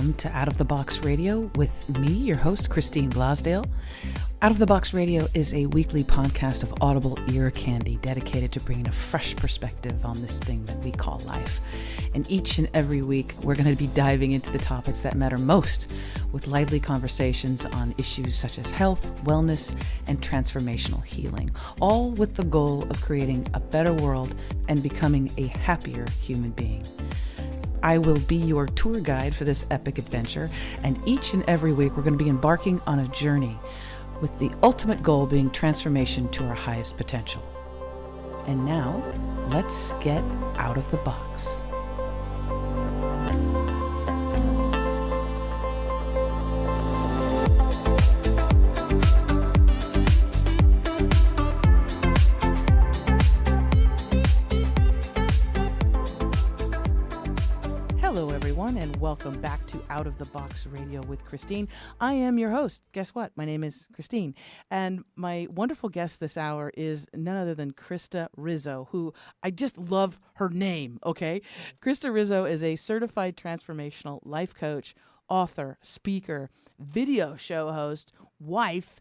welcome to Out of the Box Radio with me, your host, Christine Blasdale. Out of the Box Radio is a weekly podcast of audible ear candy dedicated to bringing a fresh perspective on this thing that we call life. And each and every week, we're going to be diving into the topics that matter most with lively conversations on issues such as health, wellness, and transformational healing, all with the goal of creating a better world and becoming a happier human being. I will be your tour guide for this epic adventure, and each and every week we're going to be embarking on a journey with the ultimate goal being transformation to our highest potential. And now, let's get out of the box. Hello, everyone, and welcome back to Out of the Box Radio with Christine. I am your host. Guess what? My name is Christine, and my wonderful guest this hour is none other than Krista Rizzo, who I just love her name, okay? Krista Rizzo is a certified transformational life coach, author, speaker, video show host, wife,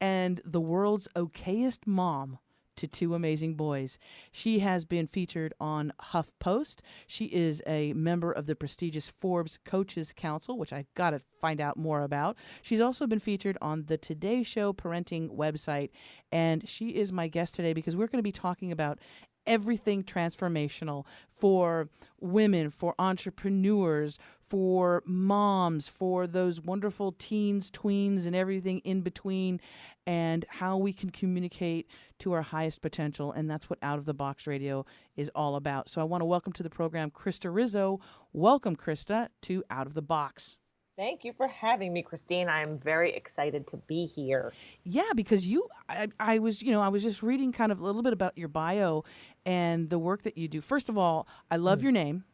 and the world's okayest mom to two amazing boys. She has been featured on HuffPost. She is a member of the prestigious Forbes Coaches Council, which I've got to find out more about. She's also been featured on the Today Show parenting website, and she is my guest today because we're going to be talking about everything transformational for women, for entrepreneurs, for moms, for those wonderful teens, tweens, and everything in between, and how we can communicate to our highest potential. And that's what Out of the Box Radio is all about. So I want to welcome to the program Krista Rizzo. Welcome, Krista, to Out of the Box. Thank you for having me, Christine. I'm very excited to be here. Yeah, because I was just reading kind of a little bit about your bio and the work that you do. First of all, I love your name.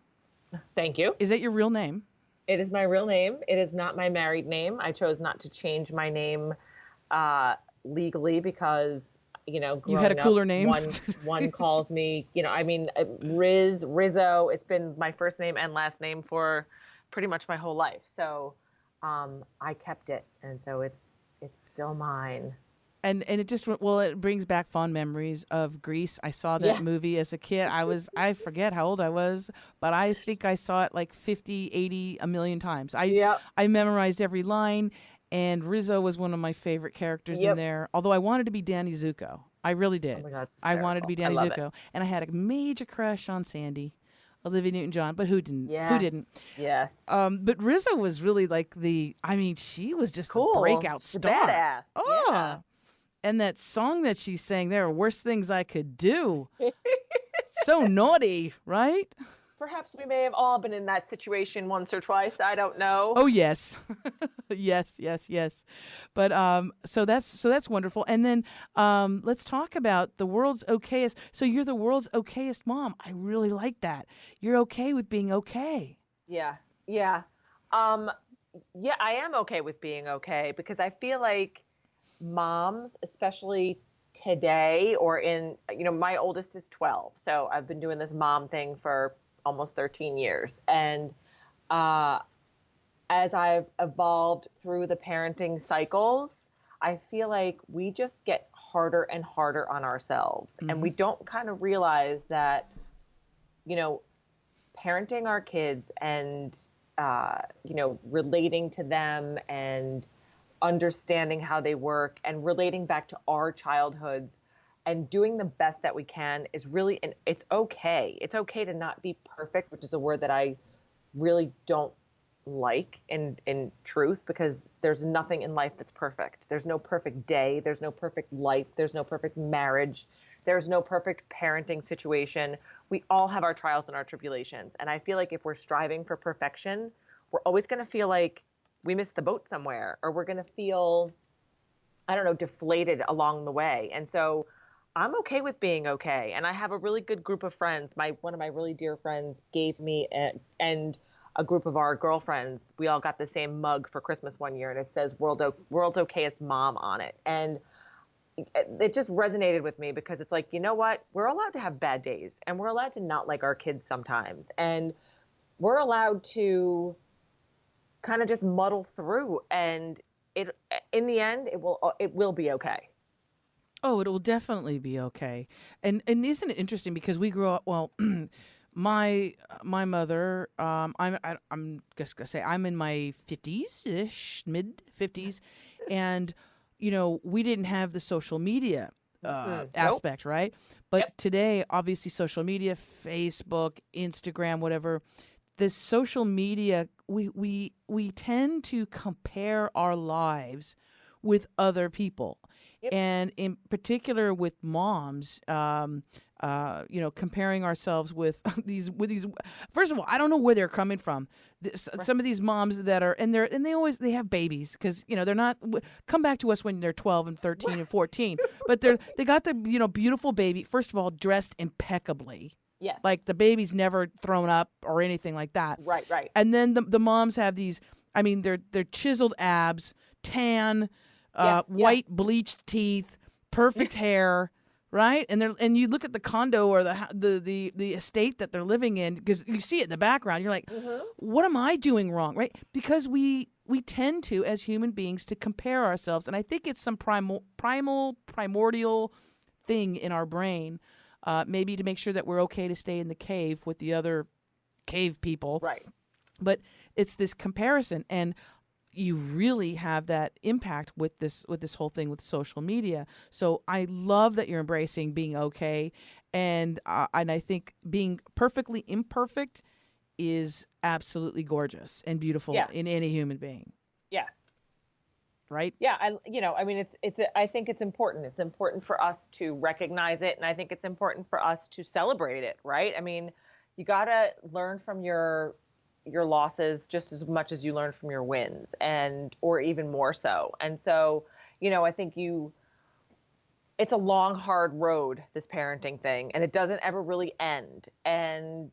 Thank you. Is that your real name? It is my real name. It is not my married name. I chose not to change my name legally because, you had a cooler name. One calls me, Rizzo. It's been my first name and last name for pretty much my whole life. So I kept it. And so it's still mine. And it brings back fond memories of Grease. I saw that movie as a kid. I forget how old I was, but I think I saw it like 50, 80, a million times. I memorized every line, and Rizzo was one of my favorite characters in there, although I wanted to be Danny Zuko. I really did. Oh my God, I wanted to be Danny Zuko. And I had a major crush on Sandy, Olivia Newton-John, but who didn't? Yes. Who didn't? Yes. But Rizzo was really like she was just a breakout star. Badass. Oh. Yeah. And that song that she sang, there are worse things I could do. So naughty, right? Perhaps we may have all been in that situation once or twice. I don't know. Oh, yes. yes. But so that's wonderful. And then let's talk about the world's okayest. So you're the world's okayest mom. I really like that. You're okay with being okay. Yeah. I am okay with being okay because I feel like moms, especially today or my oldest is 12. So I've been doing this mom thing for almost 13 years. And as I've evolved through the parenting cycles, I feel like we just get harder and harder on ourselves. Mm-hmm. And we don't kind of realize that, parenting our kids and, relating to them and understanding how they work and relating back to our childhoods and doing the best that we can is really, and it's okay. It's okay to not be perfect, which is a word that I really don't like in truth, because there's nothing in life that's perfect. There's no perfect day. There's no perfect life. There's no perfect marriage. There's no perfect parenting situation. We all have our trials and our tribulations. And I feel like if we're striving for perfection, we're always going to feel like we missed the boat somewhere, or we're going to feel, deflated along the way. And so I'm okay with being okay. And I have a really good group of friends. One of my really dear friends gave me and a group of our girlfriends, we all got the same mug for Christmas one year, and it says World's Okayest Mom on it. And it just resonated with me because it's like, you know what? We're allowed to have bad days, and we're allowed to not like our kids sometimes. And we're allowed to kind of just muddle through, and it in the end it will be okay. Oh, it'll definitely be okay. And isn't it interesting because we grew up well my mother I'm just gonna say I'm in my 50s ish, mid 50s, and we didn't have the social media Nope. aspect, right? But Yep. today, obviously, social media, Facebook, Instagram, whatever, the social media, we tend to compare our lives with other people, Yep. and in particular with moms. Comparing ourselves with these. First of all, I don't know where they're coming from. Right. Some of these moms that are and they have babies because they're not come back to us when they're 12 and 13 and 14, but they got the beautiful baby. First of all, dressed impeccably, Yes. like the baby's never thrown up or anything like that. Right. Right. And then the moms have these. I mean, they're chiseled abs, tan, Yeah. Yeah. white bleached teeth, perfect hair, right? And you look at the condo or the estate that they're living in because you see it in the background. You're like, Hmm. what am I doing wrong, right? Because we tend to, as human beings, to compare ourselves, and I think it's some primordial thing in our brain, maybe to make sure that we're okay to stay in the cave with the other cave people. Right. But it's this comparison, and you really have that impact with this whole thing with social media. So I love that you're embracing being okay, and I think being perfectly imperfect is absolutely gorgeous and beautiful Yeah. in any human being, Yeah. right? Yeah. I mean, I think it's important. It's important for us to recognize it, and I think it's important for us to celebrate it, right? I mean, you got to learn from your losses just as much as you learn from your wins, and or even more so. And so, I think it's a long, hard road, this parenting thing, and it doesn't ever really end. And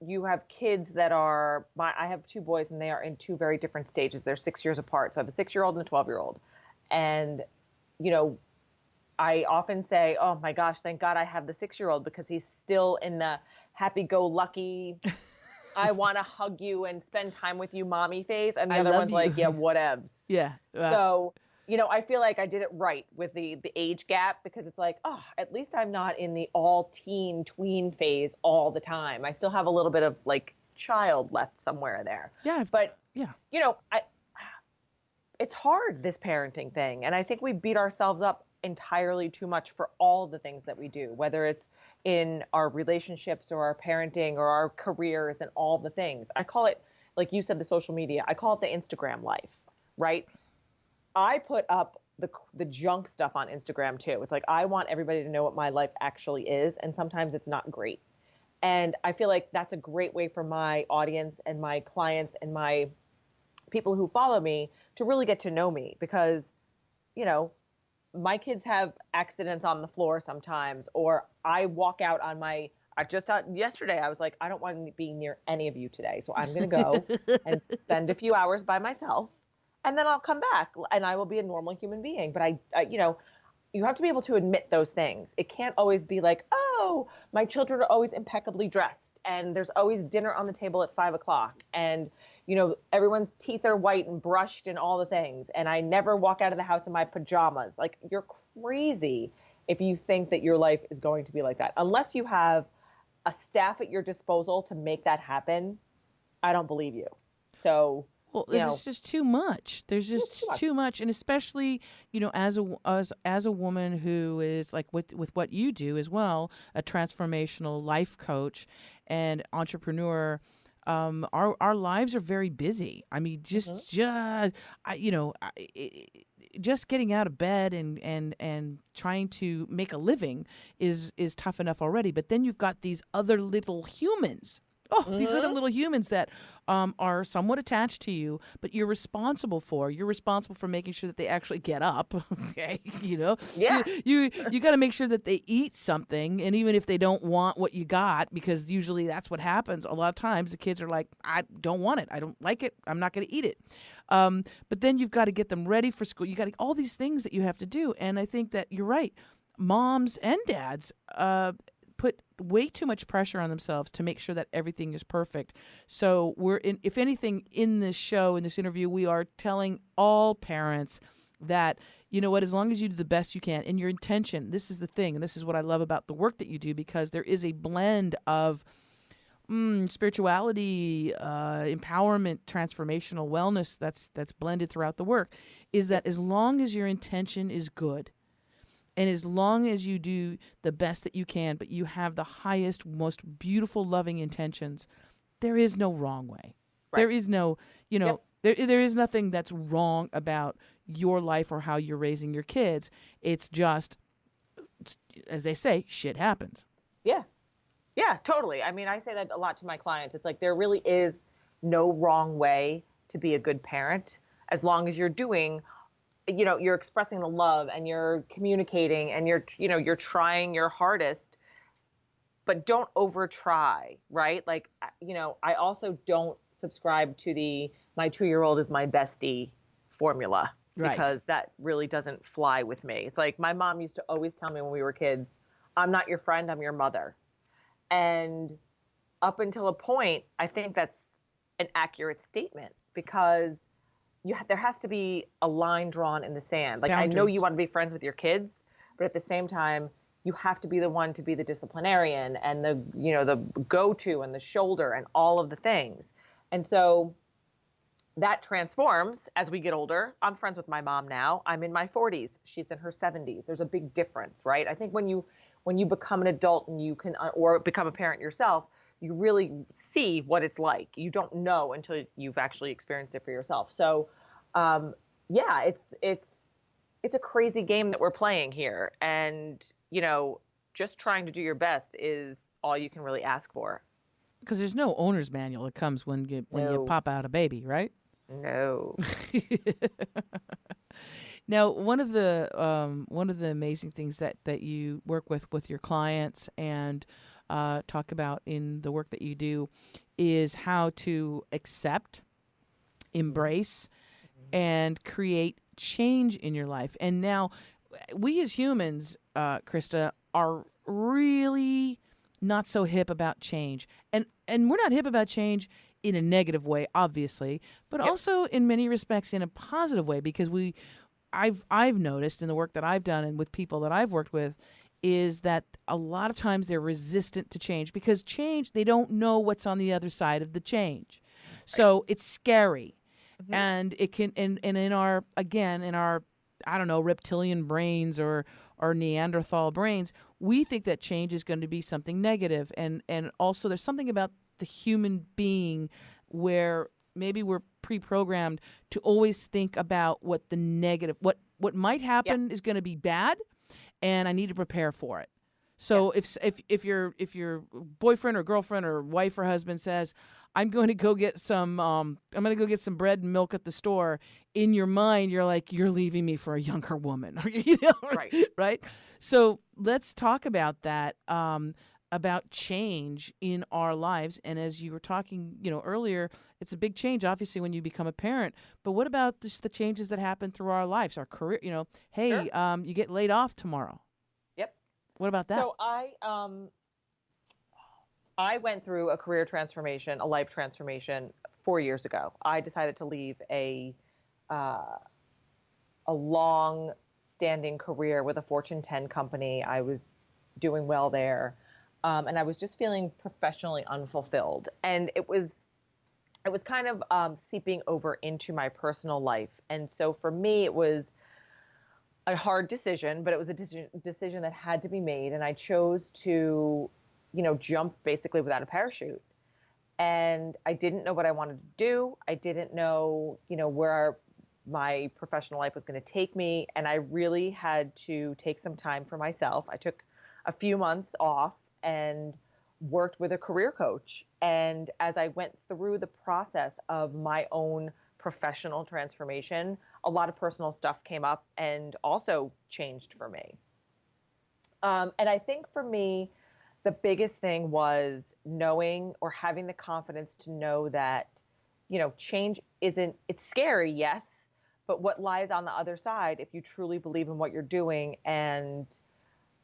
you have kids that I have two boys, and they are in two very different stages. They're 6 years apart. So I have a 6-year-old and a 12-year-old. And, you know, I often say, oh my gosh, thank God I have the 6-year-old because he's still in the happy go lucky, I want to hug you and spend time with you mommy phase. And the I other love one's you. like, yeah, whatevs. Yeah. So, I feel like I did it right with the age gap, because it's like, oh, at least I'm not in the all teen tween phase all the time. I still have a little bit of like child left somewhere there. Yeah. But, Yeah. it's hard, this parenting thing. And I think we beat ourselves up entirely too much for all the things that we do, whether it's in our relationships or our parenting or our careers and all the things. I call it, like you said, the social media. I call it the Instagram life, right? I put up the junk stuff on Instagram too. It's like I want everybody to know what my life actually is, and sometimes it's not great. And I feel like that's a great way for my audience and my clients and my people who follow me to really get to know me, because you know my kids have accidents on the floor sometimes, or I walk out on my I just yesterday I was like, I don't want to be near any of you today, so I'm going to go and spend a few hours by myself, and then I'll come back and I will be a normal human being. But you have to be able to admit those things. It can't always be like, oh, my children are always impeccably dressed and there's always dinner on the table at 5 o'clock, and everyone's teeth are white and brushed and all the things, and I never walk out of the house in my pajamas. Like, you're crazy if you think that your life is going to be like that. Unless you have a staff at your disposal to make that happen, I don't believe you. So, Well, you know, there's just too much. There's it's too just much. too much, and especially as a woman who is like with what you do as well, a transformational life coach and entrepreneur. Our lives are very busy. I mean, Hmm. just getting out of bed and trying to make a living is tough enough already. But then you've got these other little humans. Oh, these other Hmm. little humans that are somewhat attached to you, but you're responsible for. You're responsible for making sure that they actually get up. Okay, Yeah. you got to make sure that they eat something, and even if they don't want what you got, because usually that's what happens. A lot of times the kids are like, I don't want it. I don't like it. I'm not going to eat it. But then you've got to get them ready for school. You got all these things that you have to do, and I think that you're right. Moms and dads. put way too much pressure on themselves to make sure that everything is perfect. So if anything, in this show, in this interview, we are telling all parents that, you know what, as long as you do the best you can, and your intention, this is the thing, and this is what I love about the work that you do, because there is a blend of spirituality, empowerment, transformational wellness that's blended throughout the work, is that as long as your intention is good, and as long as you do the best that you can, but you have the highest, most beautiful, loving intentions, there is no wrong way. Right. There is no, there is nothing that's wrong about your life or how you're raising your kids. It's just, as they say, shit happens. Yeah. Yeah, totally. I mean, I say that a lot to my clients. It's like there really is no wrong way to be a good parent, as long as you're doing, you're expressing the love and you're communicating and you're trying your hardest, but don't over try, right? Like, I also don't subscribe to my 2-year-old is my bestie formula, Right. because that really doesn't fly with me. It's like my mom used to always tell me when we were kids, I'm not your friend, I'm your mother. And up until a point, I think that's an accurate statement, because there has to be a line drawn in the sand. Like, Boundaries. I know you want to be friends with your kids, but at the same time, you have to be the one to be the disciplinarian and the go-to and the shoulder and all of the things. And so that transforms as we get older. I'm friends with my mom now. I'm in my 40s. She's in her 70s. There's a big difference, right? I think when you become an adult and you can, or become a parent yourself, you really see what it's like. You don't know until you've actually experienced it for yourself. So, yeah, it's a crazy game that we're playing here. And, just trying to do your best is all you can really ask for. Because there's no owner's manual that comes when you pop out a baby, right? No. Now, one of the amazing things that you work with your clients and talk about in the work that you do is how to accept, embrace, and create change in your life. And now, we as humans, Krista, are really not so hip about change, and we're not hip about change in a negative way, obviously, but also in many respects in a positive way, because I've noticed in the work that I've done and with people that I've worked with is that a lot of times they're resistant to change, because change, they don't know what's on the other side of the change. So it's scary. Mm-hmm. And it can, and in our, I don't know, reptilian brains or Neanderthal brains, we think that change is going to be something negative. And also there's something about the human being where maybe we're pre-programmed to always think about what the negative, what might happen is going to be bad, and I need to prepare for it. So if your boyfriend or girlfriend or wife or husband says, I'm going to go get some bread and milk at the store, in your mind you're like, you're leaving me for a younger woman. Right. Right? So let's talk about that, about change in our lives. And as you were talking, earlier, it's a big change, obviously, when you become a parent. But what about just the changes that happen through our lives, our career? Hey, sure. You get laid off tomorrow. Yep. What about that? So I went through a career transformation, a life transformation 4 years ago. I decided to leave a long-standing career with a Fortune 10 company. I was doing well there. And I was just feeling professionally unfulfilled. And it was kind of seeping over into my personal life. And so for me, it was a hard decision, but it was a decision that had to be made. And I chose to, jump basically without a parachute. And I didn't know what I wanted to do. I didn't know, where my professional life was going to take me. And I really had to take some time for myself. I took a few months off and worked with a career coach. And as I went through the process of my own professional transformation, a lot of personal stuff came up and also changed for me. And I think for me, the biggest thing was knowing, or having the confidence to know that, change it's scary, yes, but what lies on the other side, if you truly believe in what you're doing and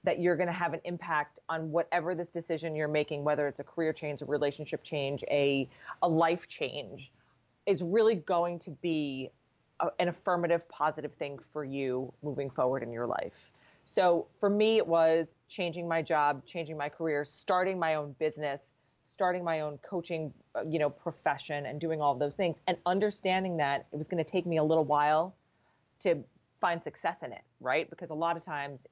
that you're going to have an impact on whatever this decision you're making, whether it's a career change, a relationship change, a life change, is really going to be an affirmative, positive thing for you moving forward in your life. So for me, it was changing my job, changing my career, starting my own business, starting my own coaching, profession, and doing all of those things, and understanding that it was going to take me a little while to find success in it, right? Because a lot of times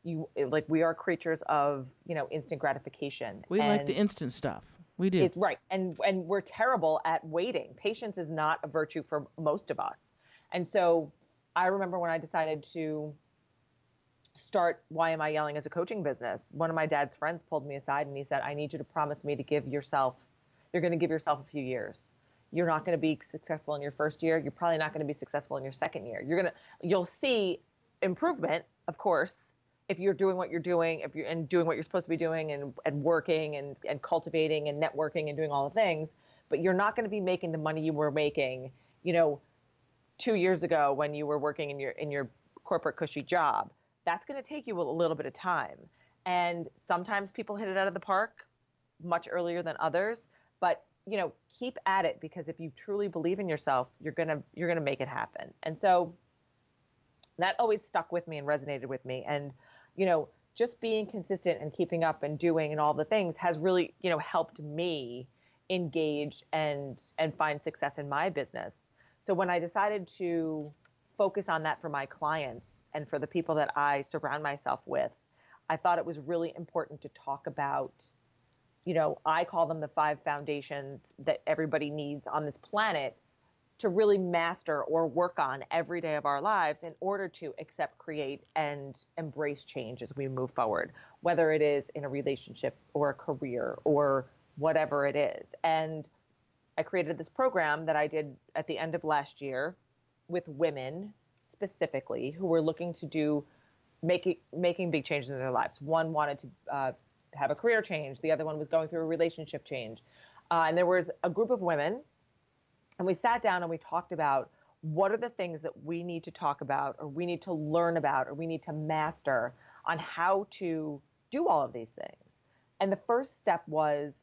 we are creatures of, instant gratification. We like the instant stuff. We do. It's right. And we're terrible at waiting. Patience is not a virtue for most of us. And so I remember when I decided to start Why Am I Yelling as a coaching business, one of my dad's friends pulled me aside and he said, I need you to promise me to you're going to give yourself a few years. You're not going to be successful in your first year. You're probably not going to be successful in your second year. You'll see improvement, of course, if you're doing what you're doing, and doing what you're supposed to be doing, and working and cultivating and networking and doing all the things, but you're not going to be making the money you were making, 2 years ago when you were working in your corporate cushy job. That's going to take you a little bit of time. And sometimes people hit it out of the park much earlier than others, but keep at it, because if you truly believe in yourself, you're going to make it happen. And so that always stuck with me and resonated with me. And, just being consistent and keeping up and doing and all the things has really, helped me engage and find success in my business. So when I decided to focus on that for my clients and for the people that I surround myself with, I thought it was really important to talk about, I call them the 5 foundations that everybody needs on this planet to really master or work on every day of our lives in order to accept, create, and embrace change as we move forward, whether it is in a relationship or a career or whatever it is. And I created this program that I did at the end of last year with women specifically who were looking to making big changes in their lives. One wanted to have a career change. The other one was going through a relationship change. And there was a group of women, and we sat down and we talked about what are the things that we need to talk about, or we need to learn about, or we need to master on how to do all of these things. And the first step was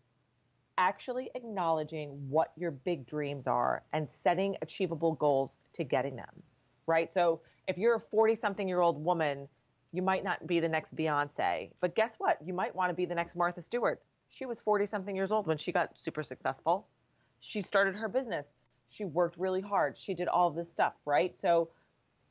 actually acknowledging what your big dreams are and setting achievable goals to getting them, right? So if you're a 40-something-year-old woman, you might not be the next Beyonce, but guess what? You might want to be the next Martha Stewart. She was 40-something years old when she got super successful. She started her business. She worked really hard. She did all of this stuff, right? So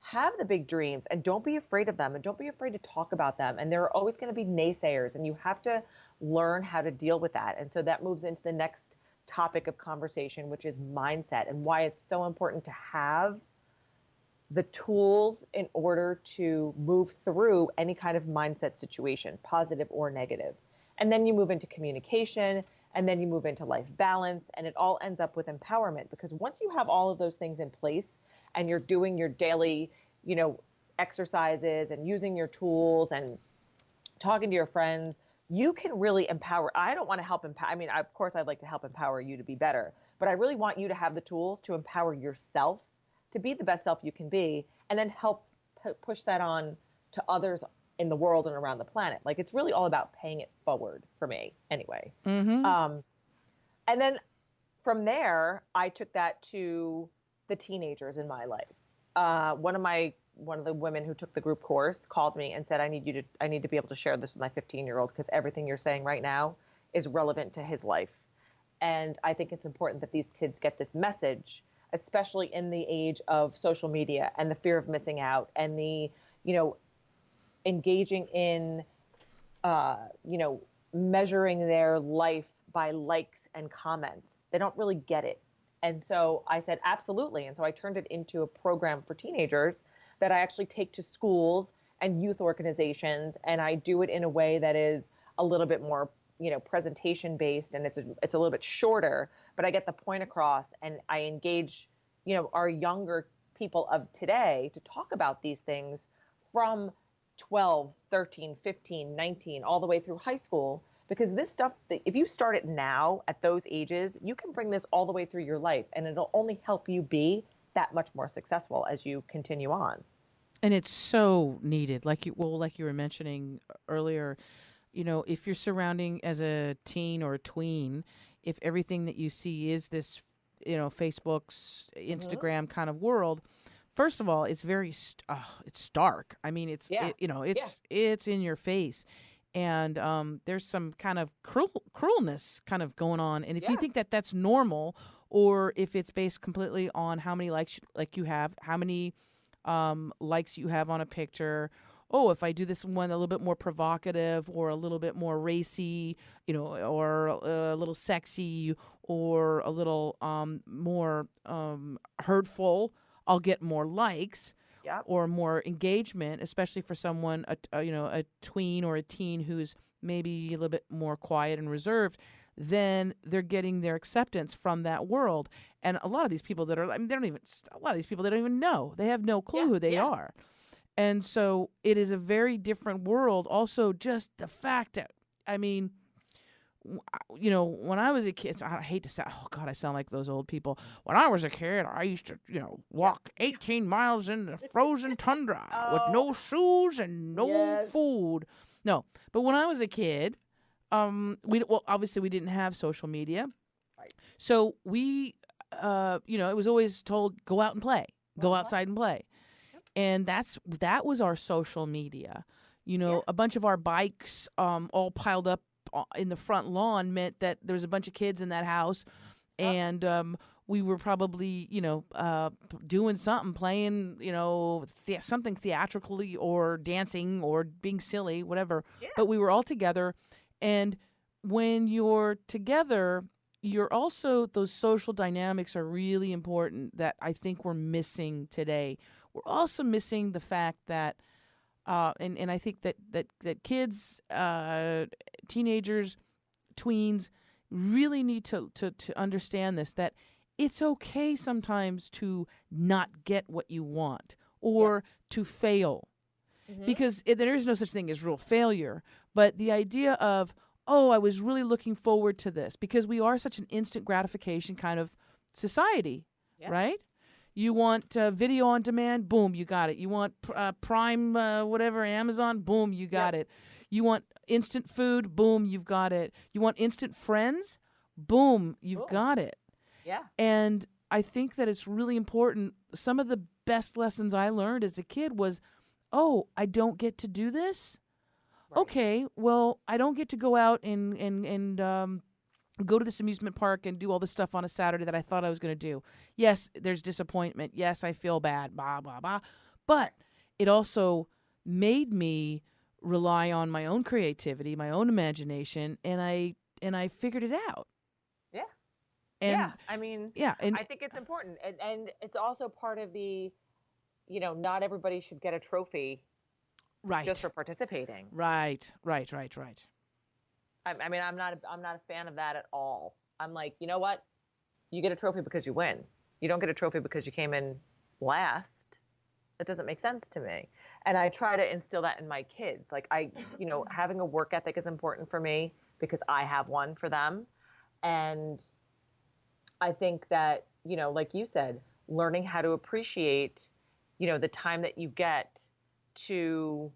have the big dreams and don't be afraid of them, and don't be afraid to talk about them. And there are always going to be naysayers, and you have to learn how to deal with that. And so that moves into the next topic of conversation, which is mindset, and why it's so important to have the tools in order to move through any kind of mindset situation, positive or negative. And then you move into communication, and then you move into life balance, and it all ends up with empowerment, because once you have all of those things in place and you're doing your daily, exercises and using your tools and talking to your friends, you can really empower. I don't want to help empower. I mean, of course, I'd like to help empower you to be better, but I really want you to have the tools to empower yourself to be the best self you can be, and then help push that on to others in the world and around the planet. Like, it's really all about paying it forward for me anyway. Mm-hmm. And then from there, I took that to the teenagers in my life. One of the women who took the group course called me and said, I need to be able to share this with my 15-year-old, because everything you're saying right now is relevant to his life. And I think it's important that these kids get this message, especially in the age of social media and the fear of missing out and the, engaging in, measuring their life by likes and comments. They don't really get it. And so I said, absolutely. And so I turned it into a program for teenagers that I actually take to schools and youth organizations. And I do it in a way that is a little bit more, presentation based, and it's a little bit shorter, but I get the point across, and I engage, our younger people of today to talk about these things from 12, 13, 15, 19, all the way through high school, because this stuff, if you start it now at those ages, you can bring this all the way through your life, and it'll only help you be that much more successful as you continue on. And it's so needed. Like you were mentioning earlier, if you're surrounding as a teen or a tween, if everything that you see is this, Facebook's, Hmm. Instagram kind of world, first of all, it's it's stark. I mean, Yeah. Yeah. it's in your face, and there's some kind of cruelness kind of going on. And if you Yeah. think that that's normal, or if it's based completely on how many likes like you have, how many likes you have on a picture. Oh, if I do this one a little bit more provocative or a little bit more racy, or a little sexy or a little more hurtful, I'll get more likes Yep. or more engagement, especially for someone, a tween or a teen who's maybe a little bit more quiet and reserved. Then they're getting their acceptance from that world. And a lot of these people that are, I mean, they don't even, a lot of these people, they don't even know. They have no clue Yeah. who they Yeah. are. And so it is a very different world. Also, just the fact that, I mean, when I was a kid, I hate to sound, oh God, I sound like those old people. When I was a kid, I used to, Yep. walk 18 miles in the frozen tundra with Oh, no shoes and no yes. food. No, but when I was a kid, well, obviously we didn't have social media, Right. so it was always told go out and play, Go out go and play. outside and play, Yep. and that was our social media. Yeah. A bunch of our bikes all piled up in the front lawn meant that there was a bunch of kids in that house, Yep. and we were probably doing something, playing something theatrically or dancing or being silly, whatever. Yeah. But we were all together, and when you're together, you're also, those social dynamics are really important that I think we're missing today. We're also missing the fact that and I think that kids, teenagers, tweens really need to understand this, that it's okay sometimes to not get what you want Yep. or to fail, Hmm. because there is no such thing as real failure. But the idea of, oh, I was really looking forward to this, because we are such an instant gratification kind of society, Yeah. right? You want video on demand, boom, you got it. You want Prime, whatever, Amazon, boom, you Yep. got it. You want instant food, boom, you've got it. You want instant friends, boom, you've Boom. got it. Yeah. And I think that it's really important. Some of the best lessons I learned as a kid was, oh, I don't get to do this. Right. Okay, well, I don't get to go out and go to this amusement park and do all this stuff on a Saturday that I thought I was going to do. Yes, there's disappointment. Yes, I feel bad, blah, blah, blah. But Right. it also made me rely on my own creativity, my own imagination, and I figured it out. Yeah. Yeah. And I mean, yeah, and I think it's important. And it's also part of the, not everybody should get a trophy just for right. participating. Right, right, right, right. I mean, I'm not a fan of that at all. I'm like, you know what? You get a trophy because you win. You don't get a trophy because you came in last. That doesn't make sense to me. And I try to instill that in my kids. Like having a work ethic is important for me because I have one for them. And I think that, like you said, learning how to appreciate, the time that you get to,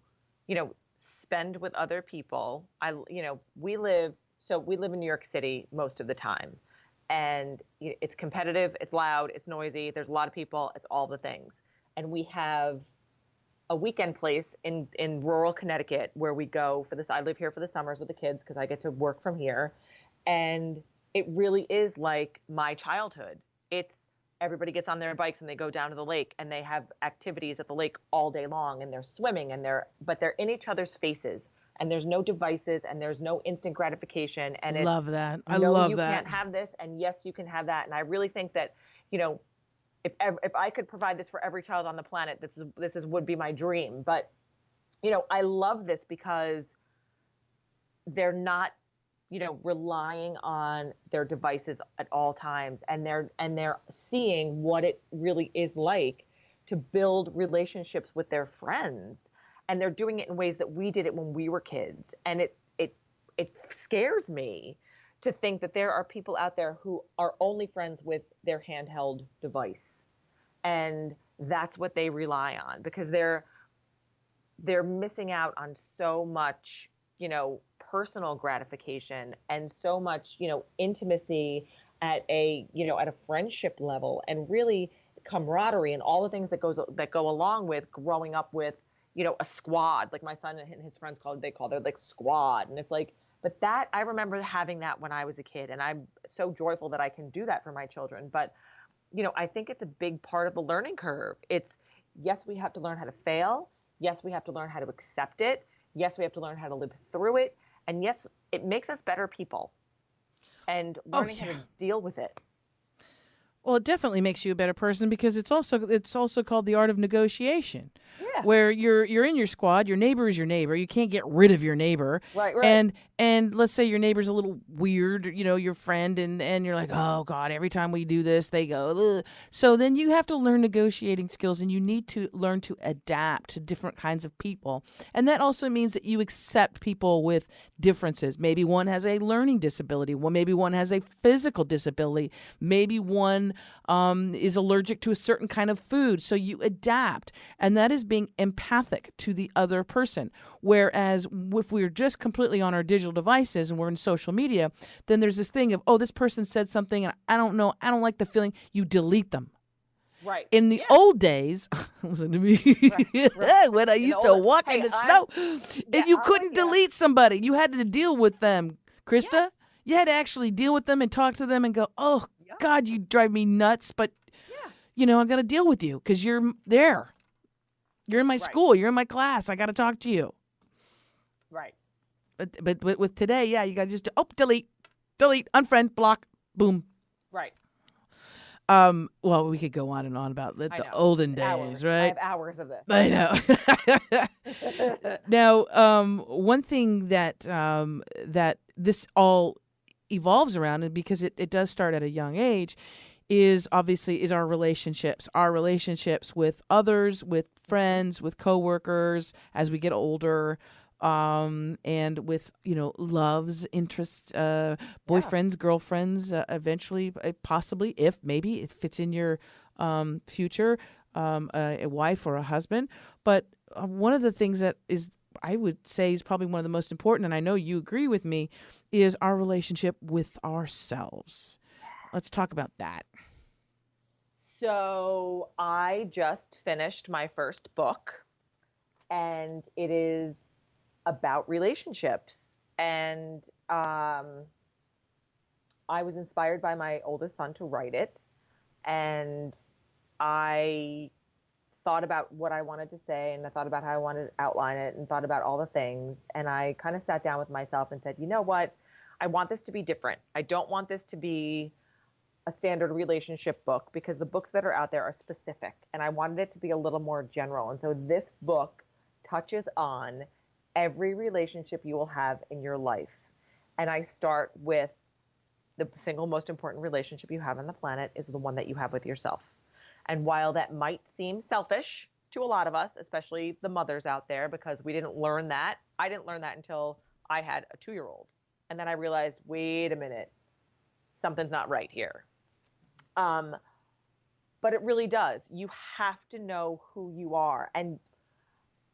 you know, spend with other people. We live in New York City most of the time. And it's competitive, it's loud, it's noisy, there's a lot of people, it's all the things. And we have a weekend place in rural Connecticut where we go for this. I live here for the summers with the kids because I get to work from here. And it really is like my childhood. It's everybody gets on their bikes and they go down to the lake and they have activities at the lake all day long and they're swimming but they're in each other's faces and there's no devices and there's no instant gratification and it's Love that. I no, love you that. can't have this and yes, you can have that. And I really think that, you know, if I could provide this for every child on the planet, this is would be my dream. But I love this because they're not relying on their devices at all times and they're seeing what it really is like to build relationships with their friends and they're doing it in ways that we did it when we were kids and it scares me to think that there are people out there who are only friends with their handheld device and that's what they rely on because they're they're missing out on so much, personal gratification and so much, intimacy at at a friendship level, and really camaraderie and all the things that go along with growing up with, a squad. Like my son and his friends they call their like squad. And it's like, but that I remember having that when I was a kid, and I'm so joyful that I can do that for my children. But I think it's a big part of the learning curve. It's, yes, we have to learn how to fail. Yes, we have to learn how to accept it. Yes, we have to learn how to live through it. And yes, it makes us better people, and Oh, learning how yeah. to deal with it. Well, it definitely makes you a better person because it's also called the art of negotiation, Yeah. where you're in your squad. Your neighbor is your neighbor. You can't get rid of your neighbor. Right, right. And let's say your neighbor's a little weird, your friend, and you're like, oh God, every time we do this, they go. Ugh. So then you have to learn negotiating skills, and you need to learn to adapt to different kinds of people, and that also means that you accept people with differences. Maybe one has a learning disability. Well, maybe one has a physical disability. Maybe one is allergic to a certain kind of food. So you adapt. And that is being empathic to the other person. Whereas if we're just completely on our digital devices and we're in social media, then there's this thing of, oh, this person said something and I don't know, I don't like the feeling. You delete them. Right. In the Yeah. old days, listen to me, Right. when I In the used to old, walk hey, in the snow, yeah, and you I'm couldn't with you. delete somebody. You had to deal with them, Krista. Yes. You had to actually deal with them and talk to them and go, oh, Yep. God, you drive me nuts. But, Yeah. I got to deal with you because you're there. You're in my Right. school. You're in my class. I got to talk to you. Right. But with today, yeah, you got to just, delete, unfriend, block, boom. Right. Well, we could go on and on about the I know. olden Hours. days, I right? have hours of this. I know. Now, one thing that this all evolves around, and because it does start at a young age, is our relationships with others, with friends, with coworkers as we get older, and with loves, interests, boyfriends, girlfriends, eventually, possibly, if maybe it fits in your future, a wife or a husband. But one of the things that is, I would say, is probably one of the most important, and I know you agree with me, is our relationship with ourselves. Let's talk about that. So I just finished my first book, and it is about relationships. And I was inspired by my oldest son to write it. And I thought about what I wanted to say, and I thought about how I wanted to outline it, and thought about all the things. And I kind of sat down with myself and said, you know what? I want this to be different. I don't want this to be a standard relationship book, because the books that are out there are specific, and I wanted it to be a little more general. And so this book touches on every relationship you will have in your life. And I start with the single most important relationship you have on the planet is the one that you have with yourself. And while that might seem selfish to a lot of us, especially the mothers out there, because we didn't learn that. I didn't learn that until I had a 2-year-old. And then I realized, wait a minute, something's not right here. But it really does. You have to know who you are. And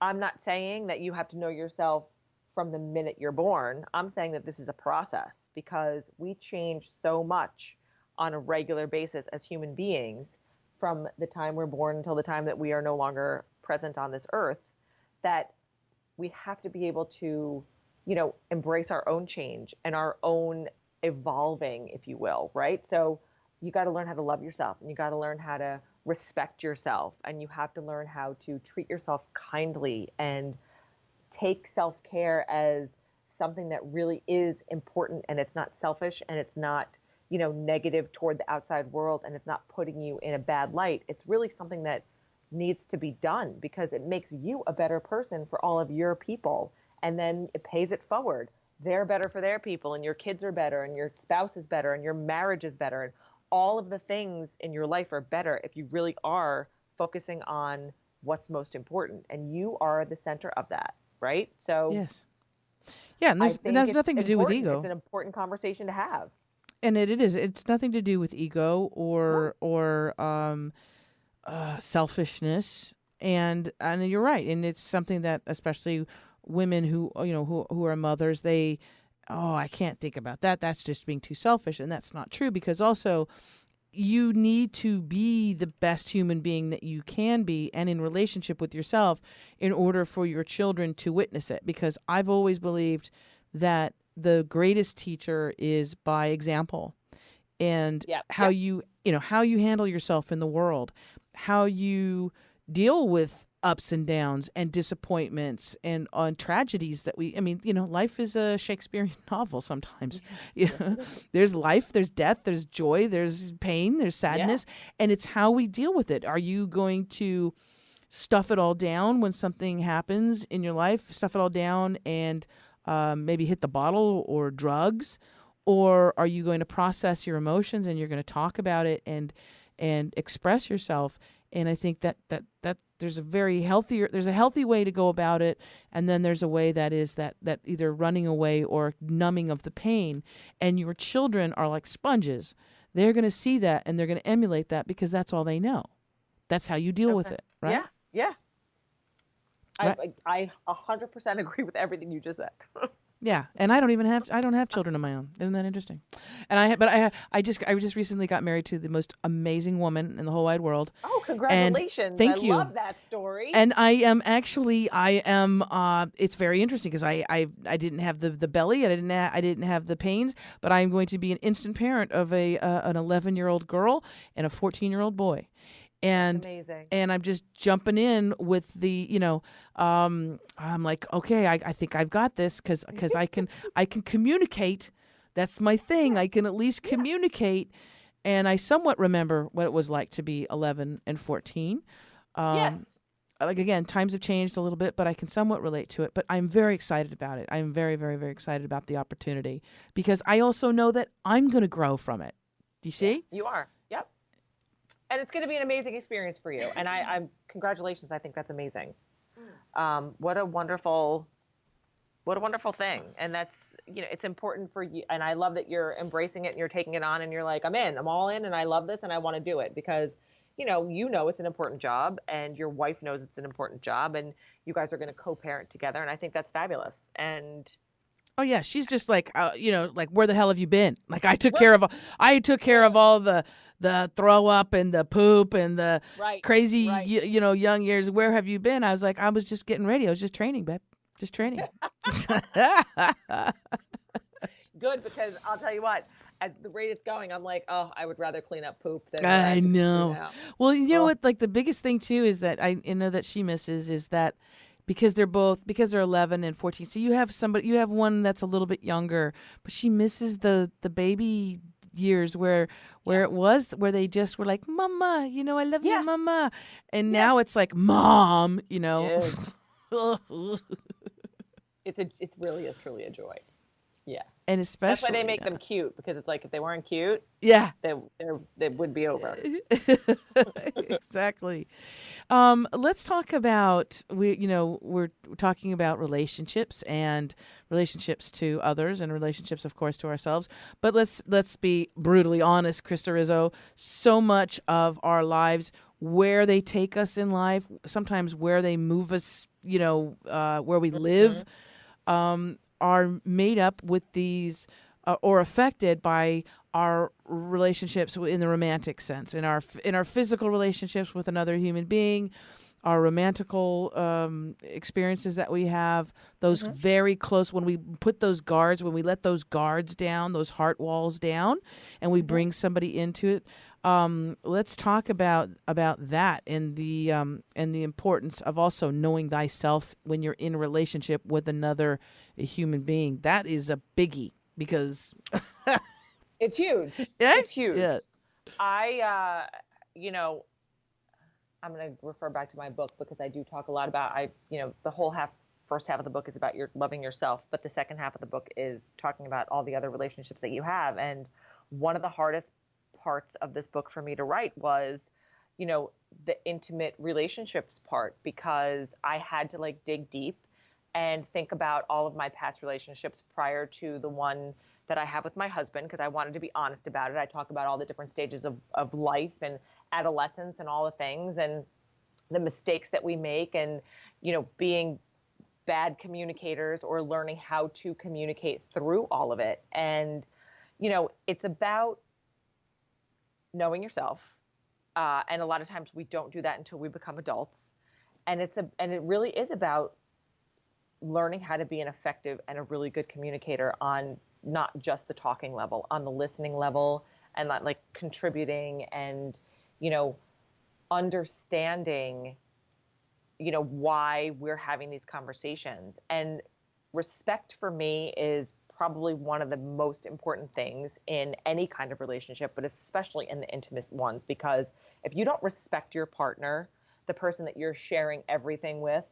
I'm not saying that you have to know yourself from the minute you're born. I'm saying that this is a process, because we change so much on a regular basis as human beings from the time we're born until the time that we are no longer present on this earth, that we have to be able to, embrace our own change and our own evolving, if you will, right? So you got to learn how to love yourself, and you got to learn how to respect yourself, and you have to learn how to treat yourself kindly and take self-care as something that really is important, and it's not selfish, and it's not, negative toward the outside world, and it's not putting you in a bad light. It's really something that needs to be done, because it makes you a better person for all of your people, and then it pays it forward. They're better for their people, and your kids are better, and your spouse is better, and your marriage is better, and all of the things in your life are better if you really are focusing on what's most important, and you are the center of that, right? So Yes. Yeah, and I it think has it's nothing to do with important. It's ego. an important conversation to have. And it is. It's nothing to do with ego No. or selfishness. And you're right, and it's something that especially women who who are mothers, they, oh, I can't think about that. That's just being too selfish, and that's not true, because also you need to be the best human being that you can be and in relationship with yourself in order for your children to witness it, because I've always believed that the greatest teacher is by example, and Yeah. how how you handle yourself in the world, how you deal with ups and downs and disappointments and on tragedies that we, I mean, life is a Shakespearean novel sometimes. Yeah. There's life, there's death, there's joy, there's pain, there's sadness, and it's how we deal with it. Are you going to stuff it all down when something happens in your life, stuff it all down and maybe hit the bottle or drugs? Or are you going to process your emotions and you're going to talk about it and express yourself? And I think that there's a healthy way to go about it, and then there's a way that is that either running away or numbing of the pain. And your children are like sponges. They're going to see that and they're going to emulate that because that's all they know. That's how you deal with it, right? Yeah. Right. I 100% agree with everything you just said. Yeah, and I don't have children of my own. Isn't that interesting? And I just recently got married to the most amazing woman in the whole wide world. Oh, And congratulations. thank I you. love that story. And I am it's very interesting because I didn't have the belly, I didn't have the pains, but I'm going to be an instant parent of an 11-year-old girl and a 14-year-old boy. And amazing. And I'm just jumping in with the, I'm like, okay, I think I've got this because I can communicate. That's my thing. I can at least communicate, and I somewhat remember what it was like to be 11 and 14. Yes. Like, again, times have changed a little bit, but I can somewhat relate to it. But I'm very excited about it. I'm very, very, very excited about the opportunity because I also know that I'm going to grow from it. Do you see? Yeah, you are. Yep. And it's going to be an amazing experience for you. And I'm congratulations. I think that's amazing. What a wonderful thing. And that's, it's important for you. And I love that you're embracing it and you're taking it on and you're like, I'm all in and I love this and I want to do it because, it's an important job and your wife knows it's an important job and you guys are going to co-parent together. And I think that's fabulous. And oh yeah, she's just like, like, where the hell have you been? Like, I took care of all the throw up and the poop and the crazy, young years. Where have you been? I was like, I was just getting ready. I was just training, babe. Just training. Good, because I'll tell you what, at the rate it's going, I'm like, oh, I would rather clean up poop than I know. Well, you know what? Like, the biggest thing too is that I know that she misses is that because they're 11 and 14. So you have one that's a little bit younger, but she misses the baby years where they just were like, Mama, I love you, Mama. And now it's like, Mom, Yes. It really is truly a joy. Yeah. And especially that's why they make them cute, because it's like if they weren't cute, they would be over. Exactly. Let's talk about we're talking about relationships and relationships to others and relationships, of course, to ourselves. But let's be brutally honest, Krista Rizzo. So much of our lives, where they take us in life, sometimes where they move us, where we live, are made up with these or affected by our relationships in the romantic sense, in our physical relationships with another human being, our romantical experiences that we have, those very close, when we put those guards, when we let those guards down, those heart walls down, and we bring somebody into it. Let's talk about that and the importance of also knowing thyself when you're in a relationship with another human being. That is a biggie because it's huge. Yeah? It's huge. Yeah. I'm going to refer back to my book because I do talk a lot about, the whole first half of the book is about your loving yourself, but the second half of the book is talking about all the other relationships that you have. And one of the hardest parts of this book for me to write was, the intimate relationships part, because I had to dig deep and think about all of my past relationships prior to the one that I have with my husband, because I wanted to be honest about it. I talk about all the different stages of life and adolescence and all the things. And the mistakes that we make, and, being bad communicators or learning how to communicate through all of it. And, it's about knowing yourself. And a lot of times we don't do that until we become adults. And it really is about learning how to be an effective and a really good communicator on not just the talking level, on the listening level, and not like contributing and, understanding, why we're having these conversations. And respect for me is probably one of the most important things in any kind of relationship, but especially in the intimate ones, because if you don't respect your partner, the person that you're sharing everything with,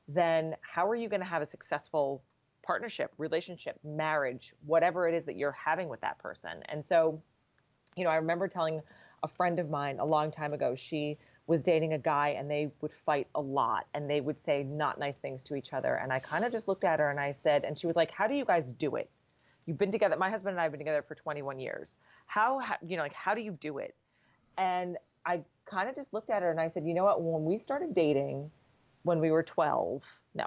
then how are you going to have a successful partnership, relationship, marriage, whatever it is that you're having with that person? And so, I remember telling a friend of mine a long time ago, she was dating a guy and they would fight a lot and they would say not nice things to each other. And I kind of just looked at her and I said, and she was like, how do you guys do it? You've been together. My husband and I have been together for 21 years. How do you do it? And I kind of just looked at her and I said, you know what, when we started dating, when we were 12, no,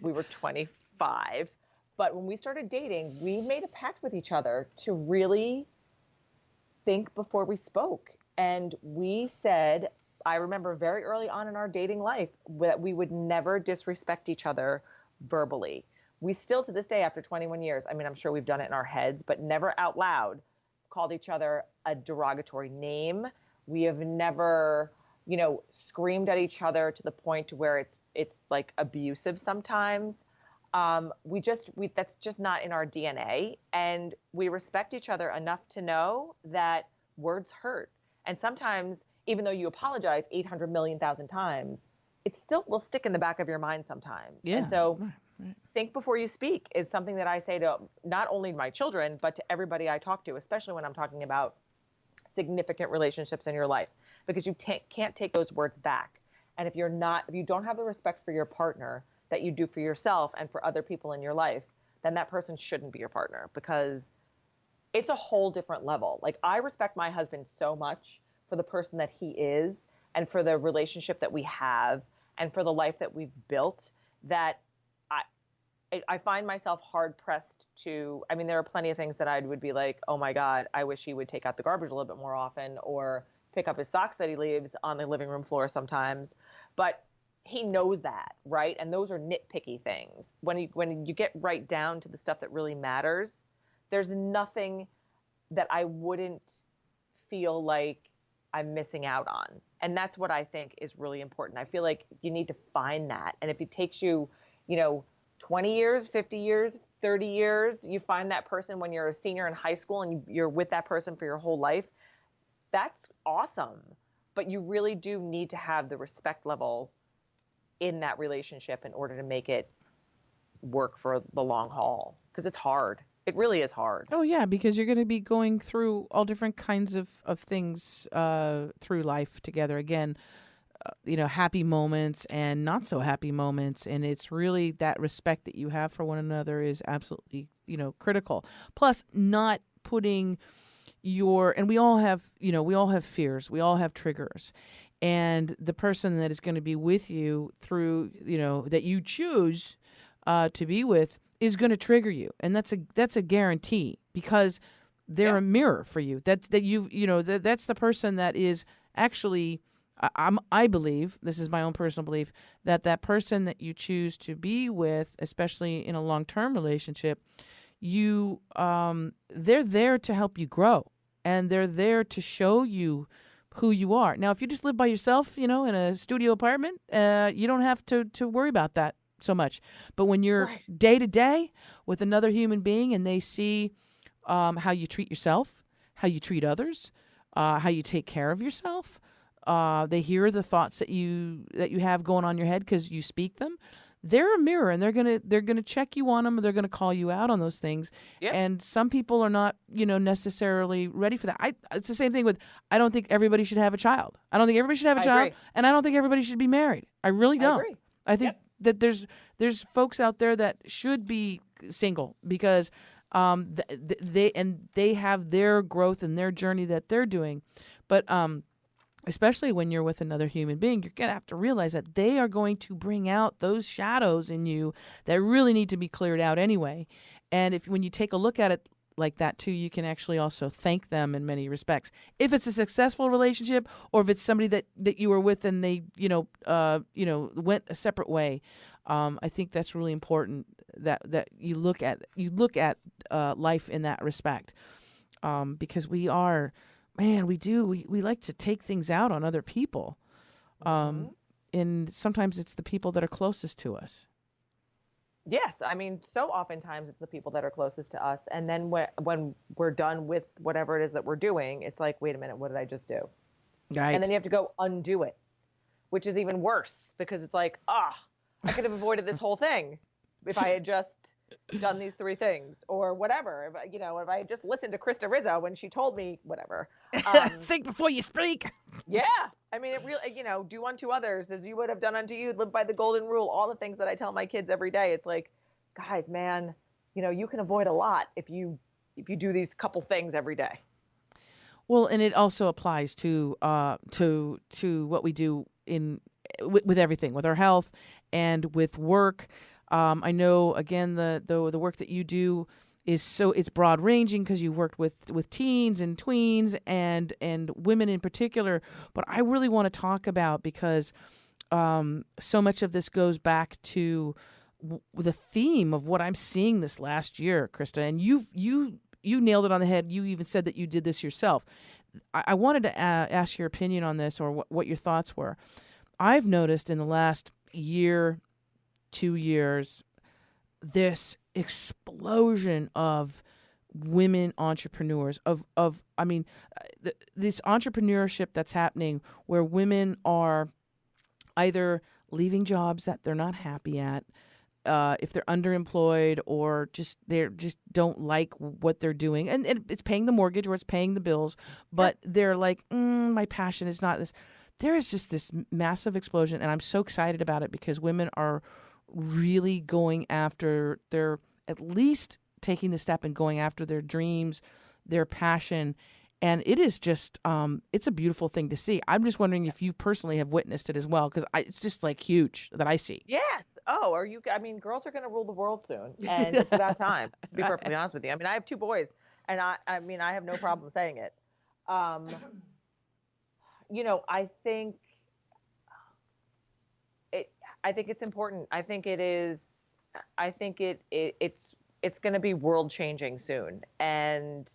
we were 25. But when we started dating, we made a pact with each other to really think before we spoke. And we said, I remember very early on in our dating life, that we would never disrespect each other verbally. We still, to this day, after 21 years, I mean, I'm sure we've done it in our heads, but never out loud called each other a derogatory name. We have never, screamed at each other to the point to where it's like abusive sometimes. That's just not in our DNA. And we respect each other enough to know that words hurt. And sometimes, even though you apologize 800 million thousand times, it still will stick in the back of your mind sometimes. Yeah. And so Right. think before you speak is something that I say to not only my children, but to everybody I talk to, especially when I'm talking about significant relationships in your life, because you can't take those words back. And if you don't have the respect for your partner that you do for yourself and for other people in your life, then that person shouldn't be your partner, because it's a whole different level. Like, I respect my husband so much for the person that he is and for the relationship that we have and for the life that we've built, that I find myself hard pressed to, I mean, there are plenty of things that I would be like, oh my God, I wish he would take out the garbage a little bit more often, or pick up his socks that he leaves on the living room floor sometimes. But he knows that, right? And those are nitpicky things. When you get right down to the stuff that really matters, there's nothing that I wouldn't feel like I'm missing out on. And that's what I think is really important. I feel like you need to find that. And if it takes you, 20 years, 50 years, 30 years, you find that person when you're a senior in high school and you're with that person for your whole life, that's awesome. But you really do need to have the respect level in that relationship in order to make it work for the long haul, because it's hard. It really is hard. Oh, yeah, because you're going to be going through all different kinds of things through life together. Again, happy moments and not so happy moments. And it's really that respect that you have for one another is absolutely, critical. Plus, not putting and we all have fears. We all have triggers. And the person that is going to be with you through, that you choose to be with is going to trigger you. And that's a guarantee, because they're a mirror for you. That's the person that is actually, I believe, this is my own personal belief, that person that you choose to be with, especially in a long-term relationship, they're there to help you grow, and they're there to show you who you are. Now, if you just live by yourself, in a studio apartment, you don't have to worry about that so much. But when you're day to day with another human being and they see how you treat yourself, how you treat others, how you take care of yourself, they hear the thoughts that you have going on in your head because you speak them. They're a mirror, and they're gonna check you on them. They're gonna call you out on those things. Yep. And some people are not, necessarily ready for that. It's the same thing with, I don't think everybody should have a child. I don't think everybody should have a child, agree. And I don't think everybody should be married. I really don't. Agree. I think that there's folks out there that should be single, because they have their growth and their journey that they're doing. But especially when you're with another human being, you're going to have to realize that they are going to bring out those shadows in you that really need to be cleared out anyway. And when you take a look at it like that too, you can actually also thank them in many respects. If it's a successful relationship, or if it's somebody that you were with and they, went a separate way, I think that's really important that you look at life in that respect, because we are, man, we like to take things out on other people, and sometimes it's the people that are closest to us. Yes, I mean, so oftentimes it's the people that are closest to us, and then when we're done with whatever it is that we're doing, it's like, wait a minute, what did I just do? Right. And then you have to go undo it, which is even worse, because it's like, I could have avoided this whole thing if I had just done these 3 things, or whatever. If I had just listened to Krista Rizzo when she told me whatever. Think before you speak. Yeah. I mean, it really, do unto others as you would have done unto you, live by the golden rule, all the things that I tell my kids every day. It's like, guys, man, you can avoid a lot if you do these couple things every day. Well, and it also applies to what we do with everything, with our health and with work. I know, again, the work that you do it's broad ranging, because you worked with teens and tweens and women in particular. But I really want to talk about, because so much of this goes back to the theme of what I'm seeing this last year, Krista. And you nailed it on the head. You even said that you did this yourself. I wanted to ask your opinion on this, or what your thoughts were. I've noticed in the last year, 2 years, this explosion of women entrepreneurs, this entrepreneurship that's happening, where women are either leaving jobs that they're not happy at, if they're underemployed, or they just don't like what they're doing, and it's paying the mortgage or it's paying the bills, but they're like, my passion is not this. There is just this massive explosion, and I'm so excited about it, because women are really going after at least taking the step and going after their dreams, their passion. And it is just, it's a beautiful thing to see. I'm just wondering if you personally have witnessed it as well, because it's just like huge that I see. Yes. Oh, I mean, girls are going to rule the world soon, and it's about time, to be perfectly honest with you. I mean, I have 2 boys, and I mean, I have no problem saying it. I think it's important. I think it is. I think it's going to be world changing soon, and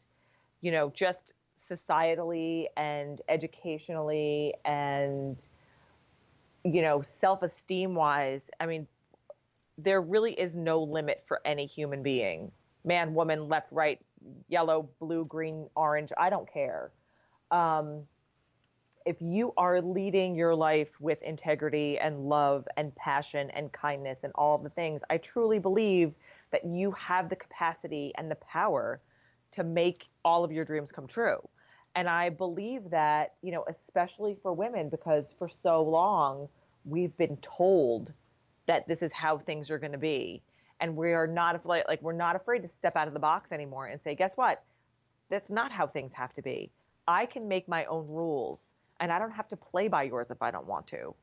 just societally and educationally and self-esteem wise. I mean, there really is no limit for any human being, man, woman, left, right, yellow, blue, green, orange. I don't care. If you are leading your life with integrity and love and passion and kindness and all of the things, I truly believe that you have the capacity and the power to make all of your dreams come true. And I believe that, especially for women, because for so long we've been told that this is how things are going to be. And we are not we're not afraid to step out of the box anymore and say, guess what? That's not how things have to be. I can make my own rules, and I don't have to play by yours if I don't want to.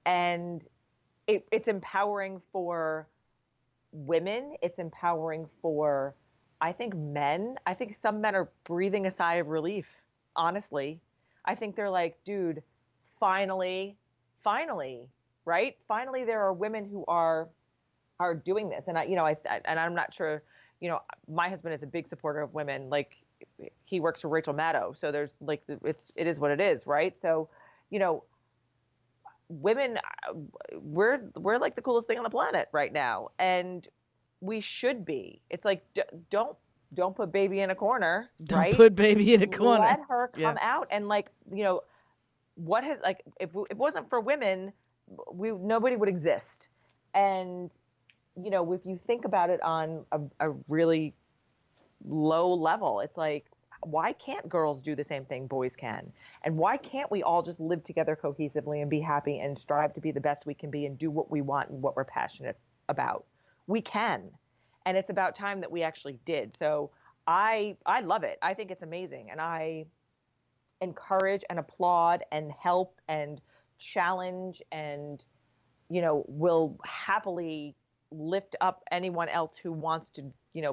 And it's empowering for women. It's empowering for, I think, men. I think some men are breathing a sigh of relief, honestly. I think they're like, dude, finally, right? Finally, there are women who are doing this. And I'm not sure, my husband is a big supporter of women. Like, he works for Rachel Maddow. So there's like, it is what it is. Right. So, women, we're like the coolest thing on the planet right now. And we should be. It's like, don't put baby in a corner. Don't put baby in a corner. Let her come out. And what has, if it wasn't for women, nobody would exist. And, if you think about it on a really low level, it's like, why can't girls do the same thing boys can? And why can't we all just live together cohesively and be happy and strive to be the best we can be and do what we want and what we're passionate about? We can. And it's about time that we actually did. So I love it. I think it's amazing. And I encourage and applaud and help and challenge and, will happily lift up anyone else who wants to,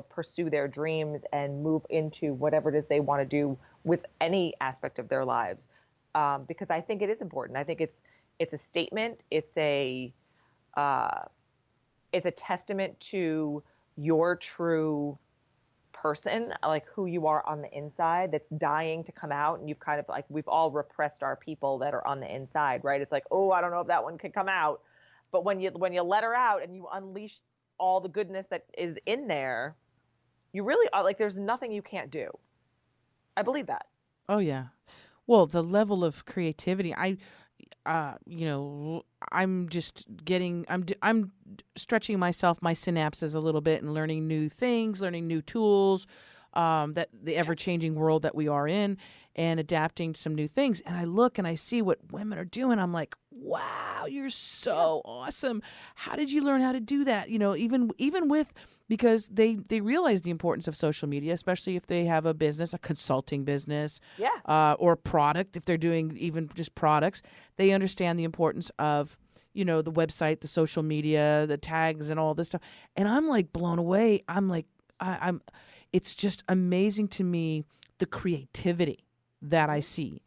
pursue their dreams and move into whatever it is they want to do with any aspect of their lives. Because I think it is important. I think it's a statement. Uh, it's a testament to your true person, like who you are on the inside, that's dying to come out. And you've kind of, like, we've all repressed our people that are on the inside, right? It's like, oh, I don't know if that one could come out. But when you let her out and you unleash all the goodness that is in there, you really are, like, there's nothing you can't do. I believe that. Oh yeah. Well, the level of creativity, I'm just getting, I'm stretching myself, my synapses a little bit, and learning new things, learning new tools, that the ever changing world that we are in, and adapting to some new things. And I look and I see what women are doing. I'm like, wow, you're so awesome. How did you learn how to do that? Even with, because they realize the importance of social media, especially if they have a business, a consulting business, or a product. If they're doing even just products, they understand the importance of, the website, the social media, the tags, and all this stuff. And I'm like blown away. I'm like, I'm. It's just amazing to me, the creativity that I see.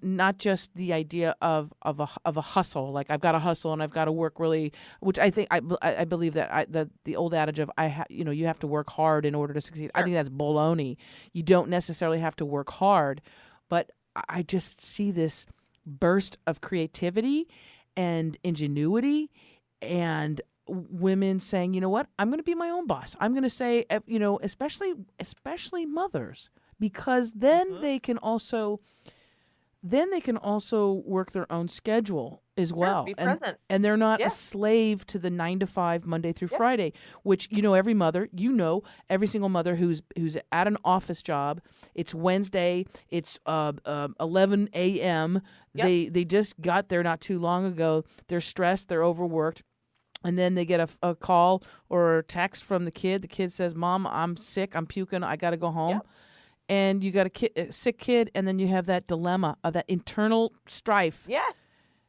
Not just the idea of a hustle. Like, I've got to hustle and I've got to work really, which I think I believe that the old adage of you have to work hard in order to succeed. Sure. I think that's baloney. You don't necessarily have to work hard, but I just see this burst of creativity and ingenuity, and women saying, you know what, I'm going to be my own boss. I'm going to say, especially mothers, because then they can also work their own schedule as well. Be present. And they're not a slave to the 9 to 5 Monday through Friday, which, every mother, every single mother who's at an office job, it's Wednesday, it's 11 a.m. They just got there not too long ago. They're stressed, they're overworked. And then they get a call or a text from the kid. The kid says, Mom, I'm sick, I'm puking, I got to go home. And you got a sick kid, and then you have that dilemma of that internal strife. Yes.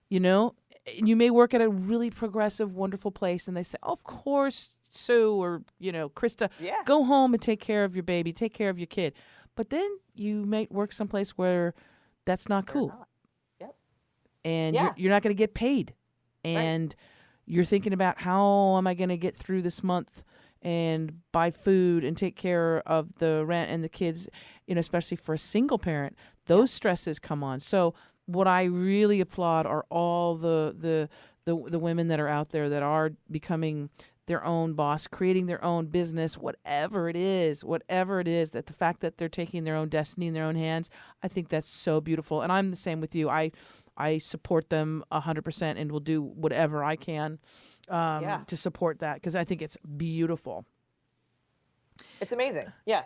You may work at a really progressive, wonderful place, and they say, of course, Sue or, Krista, go home and take care of your baby, take care of your kid. But then you may work someplace where that's not cool. Yep. And you're not going to get paid. And you're thinking about, how am I going to get through this month and buy food and take care of the rent and the kids, especially for a single parent. Those stresses come on. So what I really applaud are all the women that are out there that are becoming their own boss, creating their own business, whatever it is, that the fact that they're taking their own destiny in their own hands, I think that's so beautiful. And I'm the same with you. I support them 100% and will do whatever I can to support that, because I think it's beautiful. It's amazing. Yeah.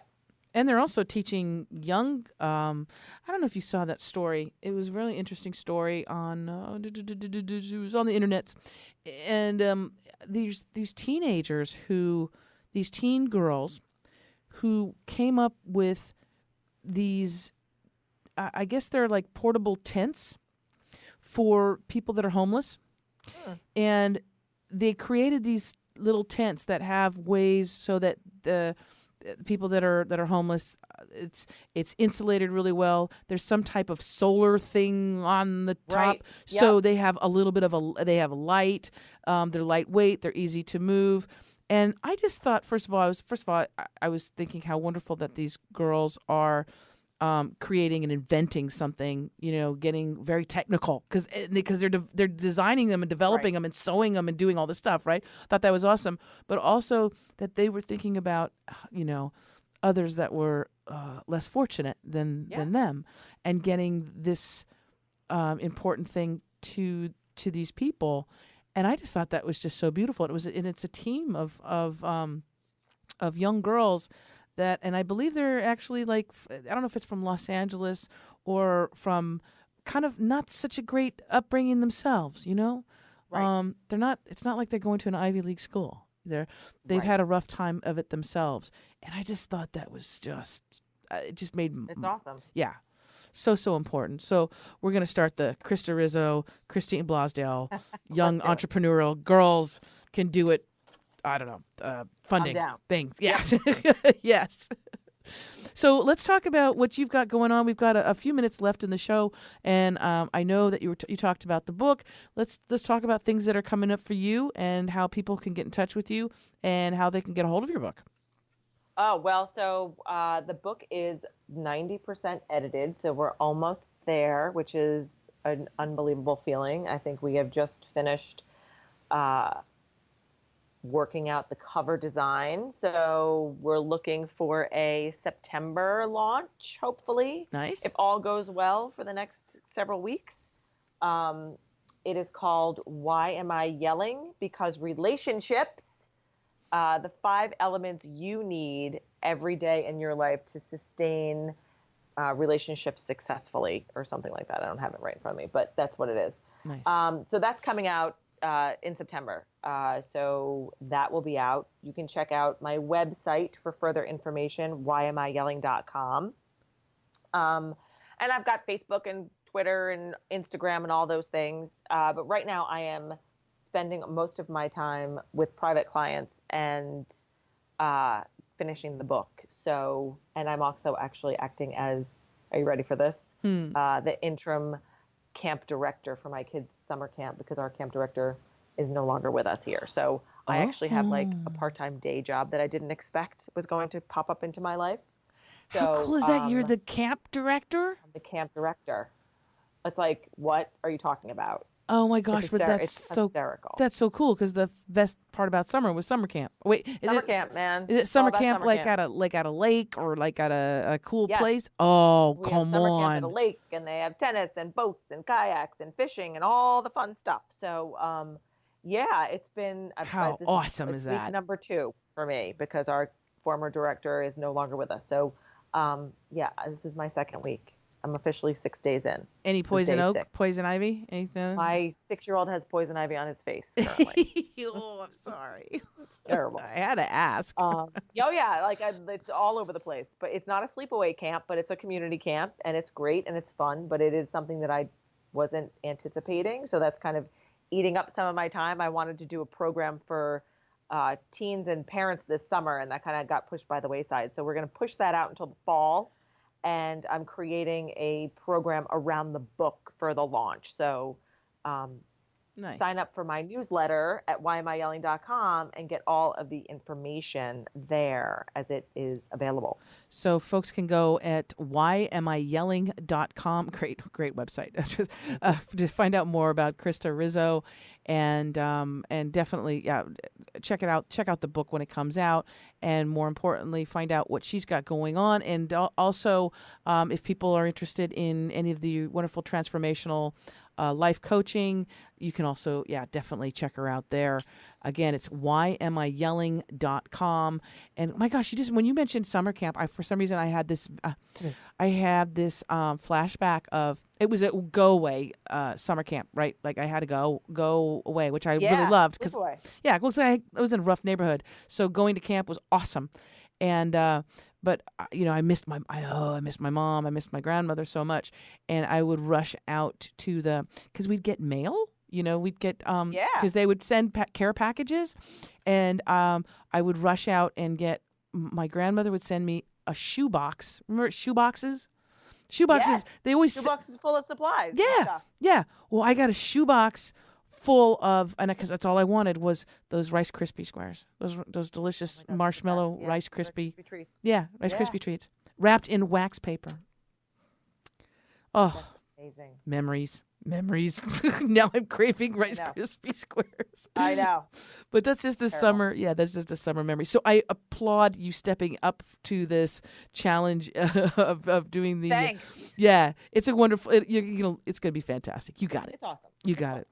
And they're also teaching young, I don't know if you saw that story. It was a really interesting story on, it was on the internet. And these teenagers these teen girls who came up with these, I guess they're like portable tents for people that are homeless. And they created these little tents that have ways so that the people that are homeless, it's insulated really well. There's some type of solar thing on the top, so they have a little bit of they have a light. They're lightweight. They're easy to move. And I just thought, first of all, I was thinking how wonderful that these girls are creating and inventing something, getting very technical, because they're designing them and developing them and sewing them and doing all this stuff, right? Thought that was awesome, but also that they were thinking about, others that were less fortunate than them, and getting this important thing to these people. And I just thought that was just so beautiful. It's a team of young girls. And I believe they're actually, like, I don't know if it's from Los Angeles or from kind of not such a great upbringing themselves, They're not, it's not like they're going to an Ivy League school. They've had a rough time of it themselves. And I just thought that was it just made... It's awesome. Yeah. So, so important. So we're going to start the Krista Rizzo, Christine Blasdale, young Let's do it. entrepreneurial girls can do it. I don't know, I'm funding down. things. Yes. Yes. So let's talk about what you've got going on. We've got a few minutes left in the show, and I know that you talked about the book. Let's talk about things that are coming up for you and how people can get in touch with you and how they can get a hold of your book. Oh, well, so the book is 90% edited, so we're almost there, which is an unbelievable feeling. I think we have just finished working out the cover design. So we're looking for a September launch, hopefully. Nice. If all goes well for the next several weeks. It is called Why Am I Yelling? Because relationships, the 5 elements you need every day in your life to sustain relationships successfully, or something like that. I don't have it right in front of me, but that's what it is. Nice. So that's coming out in September. So that will be out. You can check out my website for further information, whyamiyelling.com. And I've got Facebook and Twitter and Instagram and all those things. But right now I am spending most of my time with private clients and finishing the book. So, and I'm also actually acting as, are you ready for this? The interim camp director for my kids' summer camp, because our camp director is no longer with us here. So I actually have like a part-time day job that I didn't expect was going to pop up into my life. So, how cool is that? You're the camp director? I'm the camp director. It's like, what are you talking about? Oh my gosh, but that's it's so hysterical. That's so cool, because the best part about summer was summer camp. Wait, Summer camp, man. Is it It's all summer about camp summer like camp. at a lake or like at a cool Yes. place? Oh, We have come summer on. camp at a lake, and they have tennis and boats and kayaks and fishing and all the fun stuff. So, yeah, it's been How this awesome it's is week that? number 2 for me, because our former director is no longer with us. So, yeah, this is my second week. I'm officially 6 days in. Any This is poison day oak, 6. poison ivy, anything? My 6-year-old has poison ivy on his face currently. Oh, I'm sorry. Terrible. I had to ask. Oh yeah, like it's all over the place. But it's not a sleepaway camp, but it's a community camp, and it's great and it's fun. But it is something that I wasn't anticipating, so that's kind of eating up some of my time. I wanted to do a program for teens and parents this summer, and that kind of got pushed by the wayside. So we're going to push that out until the fall, and I'm creating a program around the book for the launch. So Nice. sign up for my newsletter at whyamiyelling.com and get all of the information there as it is available. So folks can go at whyamiyelling.com. Great website. Just, to find out more about Krista Rizzo, and definitely check it out. Check out the book when it comes out, and more importantly, find out what she's got going on. And also, if people are interested in any of the wonderful transformational life coaching, you can also definitely check her out there. Again, it's whyamiyelling.com. And my gosh, when you mentioned summer camp, for some reason I had this flashback of, it was a go away summer camp, right? Like I had to go away, which I really loved, because I was in a rough neighborhood, so going to camp was awesome. And but I missed my mom, I missed my grandmother so much, and I would rush out to because we'd get mail. We'd get because they would send care packages, and I would rush out and get. My grandmother would send me a shoebox. Remember shoeboxes? Shoeboxes. Yes. They always shoeboxes full of supplies. Yeah, and stuff. yeah. Well, I got a shoebox full of, and because that's all I wanted was those Rice Krispie squares, those delicious marshmallow Rice Krispie treats. Yeah, Rice Krispie treats wrapped in wax paper. Oh, that's amazing. Memories. Now I'm craving Rice Krispie squares. I know. But that's just a summer. Yeah, that's just a summer memory. So I applaud you stepping up to this challenge of doing the. Thanks. It's a wonderful. It's going to be fantastic. You got it. It's awesome. You got it.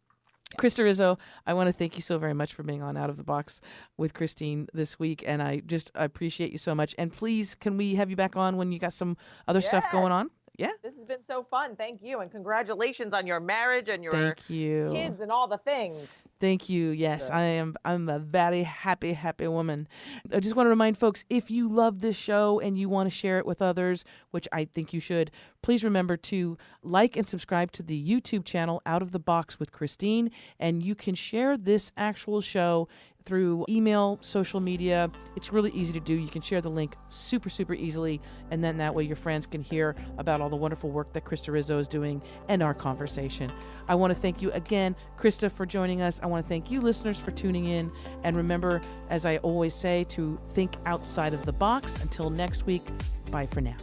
Krista Rizzo, I want to thank you so very much for being on Out of the Box with Christine this week, and I appreciate you so much. And please, can we have you back on when you got some other stuff going on? Yeah. This has been so fun. Thank you. And congratulations on your marriage and your Thank you. kids and all the things. Thank you. Yes, I'm a very happy, happy woman. I just want to remind folks, if you love this show and you want to share it with others, which I think you should, please remember to like and subscribe to the YouTube channel Out of the Box with Christine. And you can share this actual show through email, social media. It's really easy to do. You can share the link super, super easily. And then that way your friends can hear about all the wonderful work that Krista Rizzo is doing and our conversation. I want to thank you again, Krista, for joining us. I want to thank you listeners for tuning in. And remember, as I always say, to think outside of the box. Until next week, bye for now.